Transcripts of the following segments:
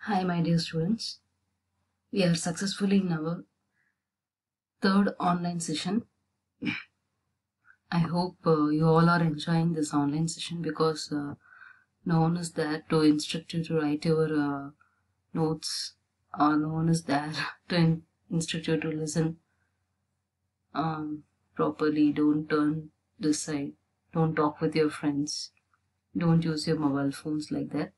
Hi, my dear students. We are successfully in our third online session. I hope you all are enjoying this online session because no one is there to instruct you to write your notes, or no one is there to instruct you to listen properly. Don't turn this side. Don't talk with your friends. Don't use your mobile phones like that.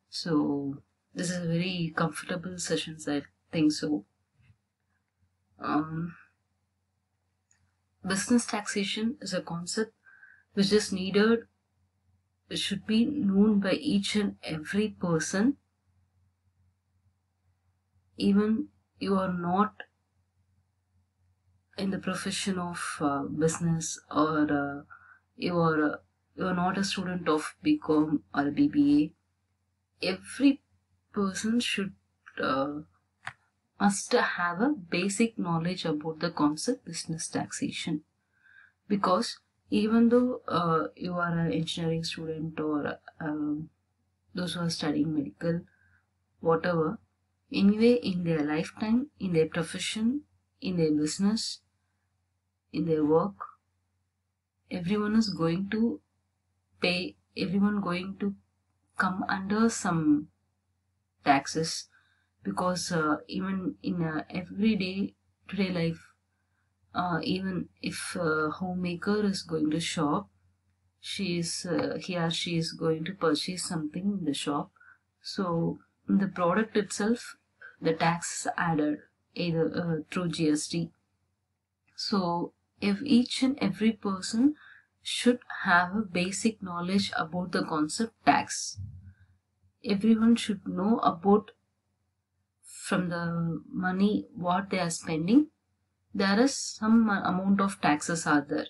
So this is a very comfortable session. I think so. Business taxation is a concept which is needed, which should be known by each and every person. Even you are not in the profession of business, or you are not a student of BCom or BBA. Every person should must have a basic knowledge about the concept business taxation, because even though you are an engineering student, or those who are studying medical, whatever, anyway, in their lifetime, in their profession, in their business, in their work, everyone is going to everyone going to come under some taxes, because even in everyday today life, even if a homemaker is going to shop, he or she is going to purchase something in the shop. So in the product itself, the tax is added either through GST. So if each and every person should have a basic knowledge about the concept tax. Everyone should know about, from the money what they are spending, there is some amount of taxes are there.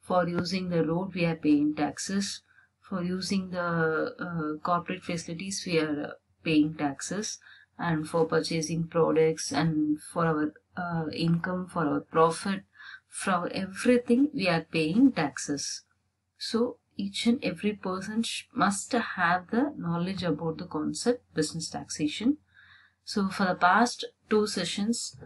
For using the road, we are paying taxes. For using the corporate facilities, we are paying taxes. And for purchasing products, and for our income, for our profit, for everything, we are paying taxes. So each and every person must have the knowledge about the concept business taxation. So for the past two sessions,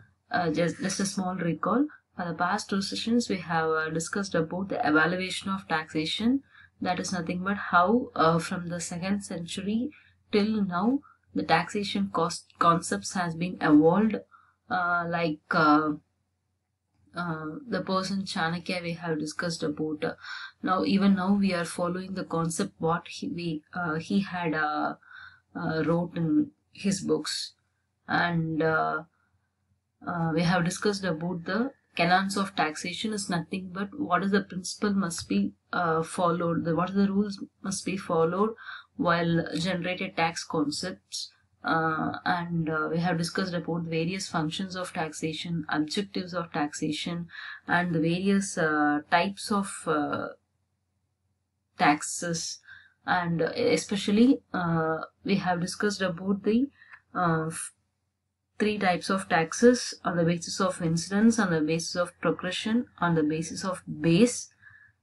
just a small recall. For the past two sessions, we have discussed about the evaluation of taxation. That is nothing but how from the 2nd century till now, the taxation concepts has been evolved. The person Chanakya we have discussed about. Now we are following the concept what he had wrote in his books. And we have discussed about the canons of taxation is nothing but what is the principle must be followed, what are the rules must be followed while generated tax concepts. And we have discussed about various functions of taxation, objectives of taxation, and the various types of taxes. And especially we have discussed about the 3 types of taxes on the basis of incidence, on the basis of progression, on the basis of base.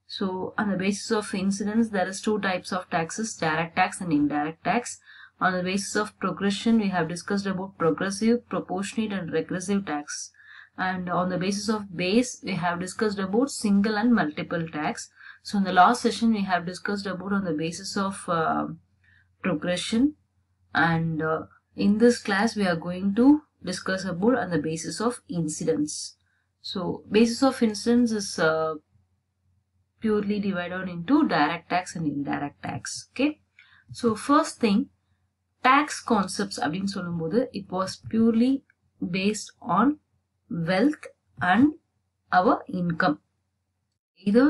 So on the basis of incidence, there is 2 types of taxes, direct tax and indirect tax. On the basis of progression, we have discussed about progressive, proportionate and regressive tax. And on the basis of base, we have discussed about single and multiple tax. So in the last session, we have discussed about on the basis of progression. And in this class, we are going to discuss about on the basis of incidence. So basis of incidence is purely divided into direct tax and indirect tax. Okay. So first thing, tax concepts அப்படின்னு சொல்லும்போது, it was purely based on wealth and our income. Either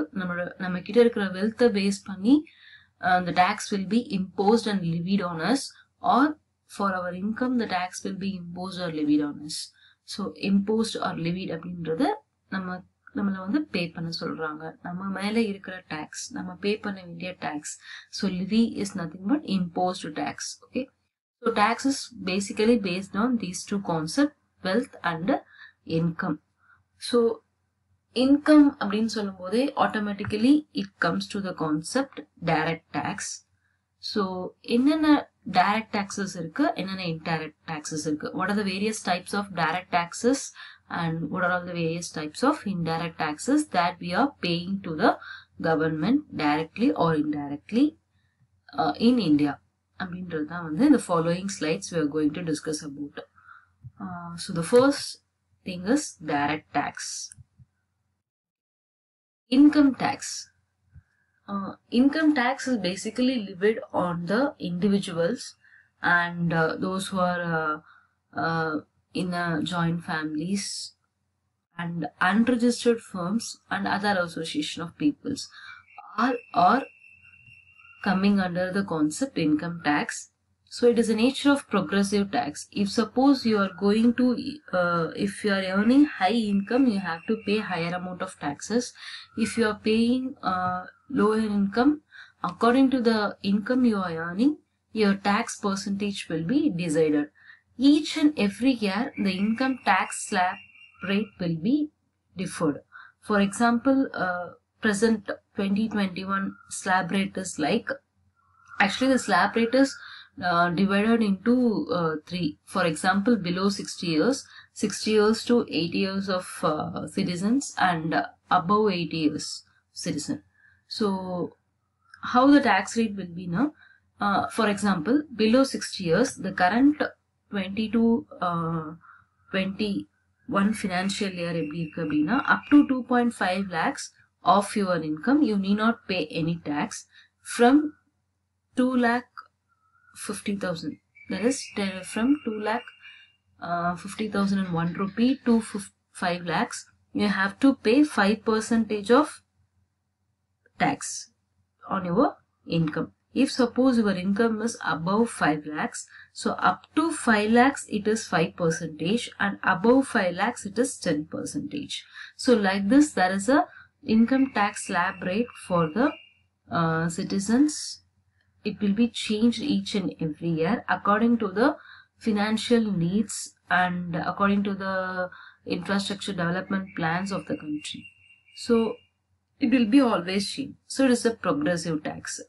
நம்ம கிட்ட இருக்கிற wealth base பண்ணி the tax will be imposed and levied on us, or for our income the tax will be imposed or levied on us. So imposed or levied அப்படின்றது நம்மள வந்து பே பண்ண சொல்றாங்க. நம்ம மேல இருக்கிற டாக்ஸ், நம்ம பே பண்ண வேண்டிய tax. So levy is nothing but imposed tax. Okay. So tax is basically based on these two concepts, wealth and income. So income அப்படின்னு சொல்லும்போதே automatically it comes to the concept direct tax. So என்னென்ன direct taxes irukku, enna indirect taxes irukku. What are the various types of direct taxes and what are all the various types of indirect taxes that we are paying to the government directly or indirectly in India? அப்படின்றது தான் வந்து இந்த following slides we are going to discuss about. So the first thing is direct tax. Income tax. Income tax is basically levied on the individuals and those who are in joint families and unregistered firms and other association of peoples are coming under the concept income tax. So it is a nature of progressive tax. If suppose you are going to, if you are earning high income, you have to pay higher amount of taxes. If you are paying lower income, according to the income you are earning, your tax percentage will be decided. Each and every year, the income tax slab rate will be differed. For example, present 2021 slab rate is like, actually the slab rate is divided into 3. For example, below 60 years, 60 years to 80 years of citizens and above 80 years citizen. So how the tax rate will be now? For example, below 60 years, the current 22-21 financial year up to 2.5 lakhs of your income, you need not pay any tax. From 2,50,000, that is from 2,50,001 rupee to 5 lakhs, you have to pay 5% of tax on your income. If suppose your income is above 5 lakhs, so up to 5 lakhs it is 5% and above 5 lakhs it is 10%. So like this, there is a income tax slab rate for the citizens. It will be changed each and every year according to the financial needs and according to the infrastructure development plans of the country. So it will be always changed. So it is a progressive tax.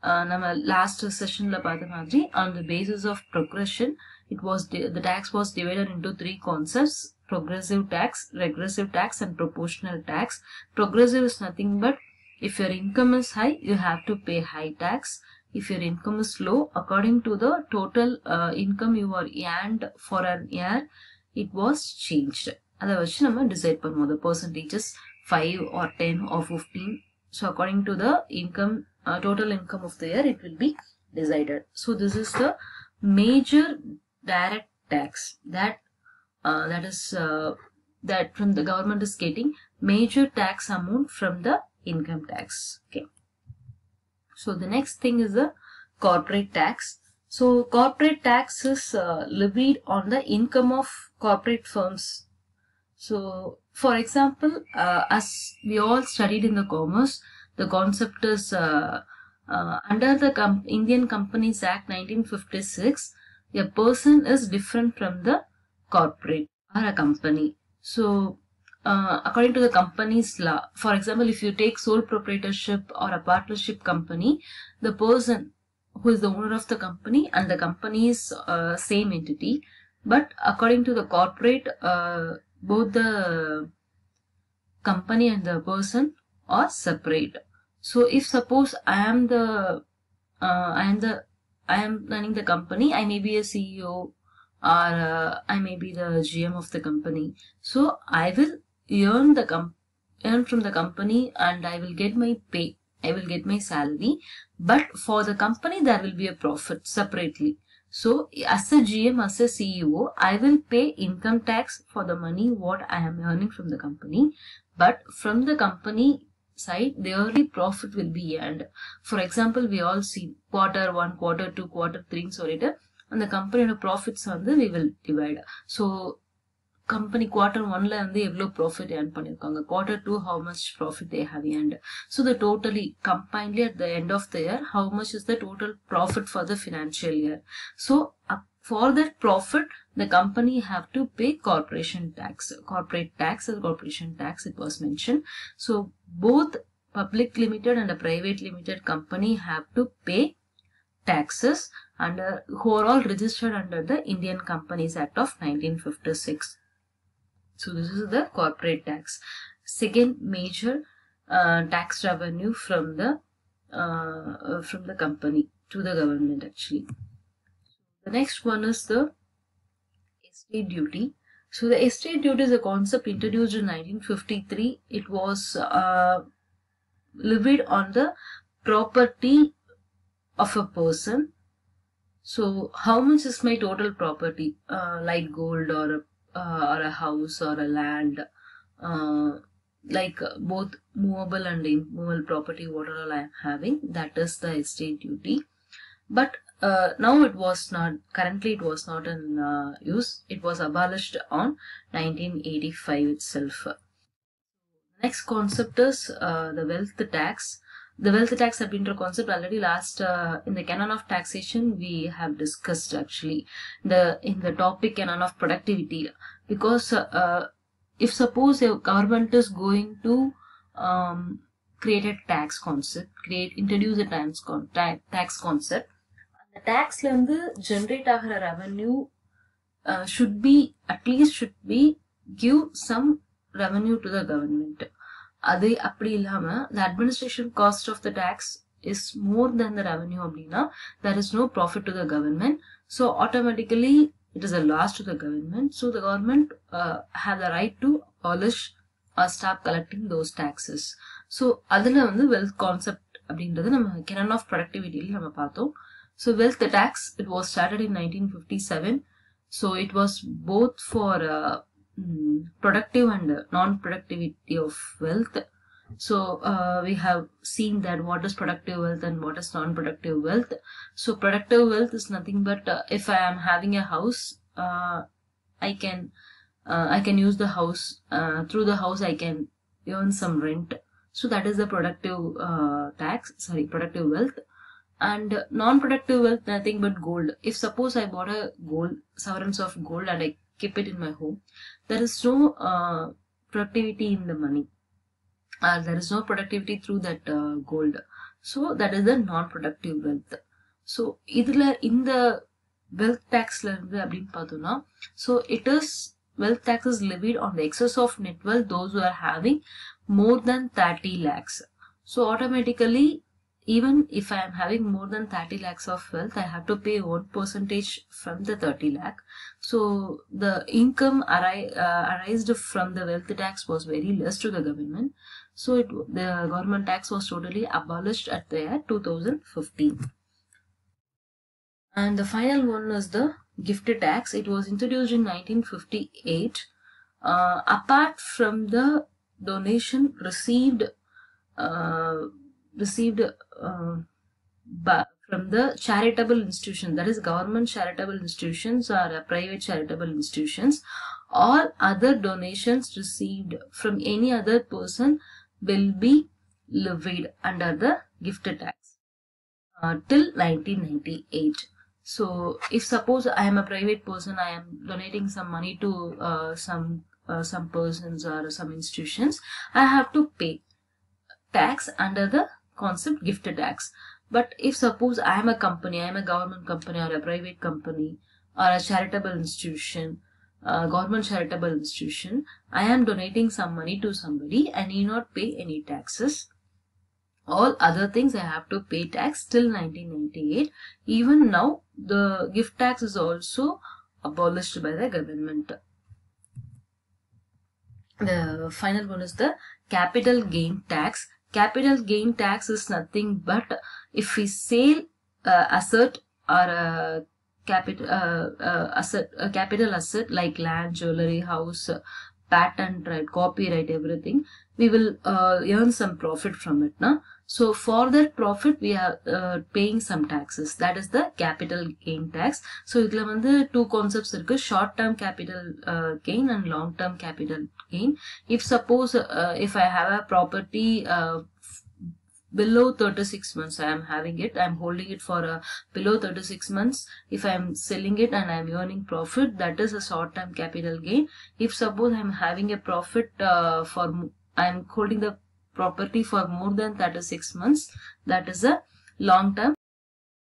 Nama last session la paatha madri, on the basis of progression, it was the tax was divided into 3 concepts: progressive tax, regressive tax and proportional tax. Progressive is nothing but if your income is high, you have to pay high tax. If your income is low, according to the total income you are earned for an year, it was changed. Adha vachu nama decide பண்ணுவோம் the percentages 5 or 10 or 15. So according to the income, total income of the year, it will be decided. So this is the major direct tax that that from the government is getting major tax amount from the income tax. Okay. So the next thing is the corporate tax. So corporate tax is levied on the income of corporate firms. So for example, as we all studied in the commerce, the concept is under the Indian Companies Act 1956, a person is different from the corporate or a company. So according to the company's law, for example, if you take sole proprietorship or a partnership company, the person who is the owner of the company and the company is same entity, but according to the corporate, both the company and the person are separate. So if suppose I am running the company, I may be a CEO or I may be the GM of the company. So I will earn from the company and I will get my pay. I will get my salary, but for the company there will be a profit separately. So as a GM, as a CEO, I will pay income tax for the money what I am earning from the company, but from the company side, the early profit will be earned. For example, we all see quarter 1, quarter 2, quarter 3 solita, and the company profits on the we will divide. So company quarter 1 la வந்து எவ்வளவு profit earn பண்ணிருக்காங்க, quarter 2 how much profit they have earned. So the totally combinedly at the end of the year, how much is the total profit for the financial year. So for that profit, the company have to pay corporation tax, corporate tax or corporation tax, it was mentioned. So both public limited and a private limited company have to pay taxes under who are all registered under the Indian Companies Act of 1956. So this is the corporate tax. Second major tax revenue from the company to the government actually. The next one is the estate duty. So the estate duty is a concept introduced in 1953. It was levied on the property of a person. So how much is my total property, like gold or a house or a land, like both movable and immovable property, whatever I am having, that is the estate duty. But now it was not, currently it was not in use. It was abolished on 1985 itself. Next concept is the wealth tax. The wealth tax அப்படின்ற concept already last in the canon of taxation we have discussed actually in the topic canon of productivity, because if suppose a government is going to create a tax concept, introduce a tax concept, the tax la irundhu generate ஆகிற revenue should be give some revenue to the government. அது அப்படி இல்லாம the administration cost of the tax is more than the revenue அப்படின்னா there is no profit to the government, so automatically it is a loss to the government. So the government have the right to abolish or stop collecting those taxes. So அதுல வந்து wealth concept அப்படின்றது நம்ம canon of productivity நம்ம பார்த்தோம். So wealth tax, it was started in 1957. So it was both for productive and non-productivity of wealth. So we have seen that what is productive wealth and what is non-productive wealth. So productive wealth is nothing but if I am having a house, I can use the house, through the house I can earn some rent. So that is the productive productive wealth. And non-productive wealth, nothing but gold. If suppose I bought a sovereigns of gold and I keep it in my home, there is no productivity in the money. There is no productivity through that gold. So that is the non-productive wealth. So idhula in the wealth tax la irundhu appdin pathona, so it is wealth tax is levied on the excess of net wealth those who are having more than 30 lakhs. So automatically, even if I am having more than 30 lakhs of wealth, I have to pay 1% from the 30 lakh. So the income arised from the wealth tax was very less to the government. So the government tax was totally abolished at the year 2015. And the final one is the gift tax. It was introduced in 1958. Apart from the donation received from the charitable institution, that is government charitable institutions or private charitable institutions, all other donations received from any other person will be levied under the gift tax till 1998. So if suppose I am a private person, I am donating some money to some persons or some institutions, I have to pay tax under the concept gift tax. But if suppose I am a company, I am a government company or a private company or a charitable institution, government charitable institution, I am donating some money to somebody, I need not pay any taxes. All other things I have to pay tax till 1998. Even now the gift tax is also abolished by the government. The final one is the capital gain tax. Capital gain tax is nothing but if we sell asset or a capital asset like land, jewelry, house, patent right, copyright, everything, we will earn some profit from it. Na? So for that profit we are paying some taxes. That is the capital gain tax. So idhula vandu two concepts irukku, short term capital gain and long term capital gain. If suppose if I have a property below 36 months, I am having it, I am holding it for below 36 months. If I am selling it and I am earning profit, that is a short term capital gain. If suppose I am having a profit I am holding the property for more than 36 months, that is a long term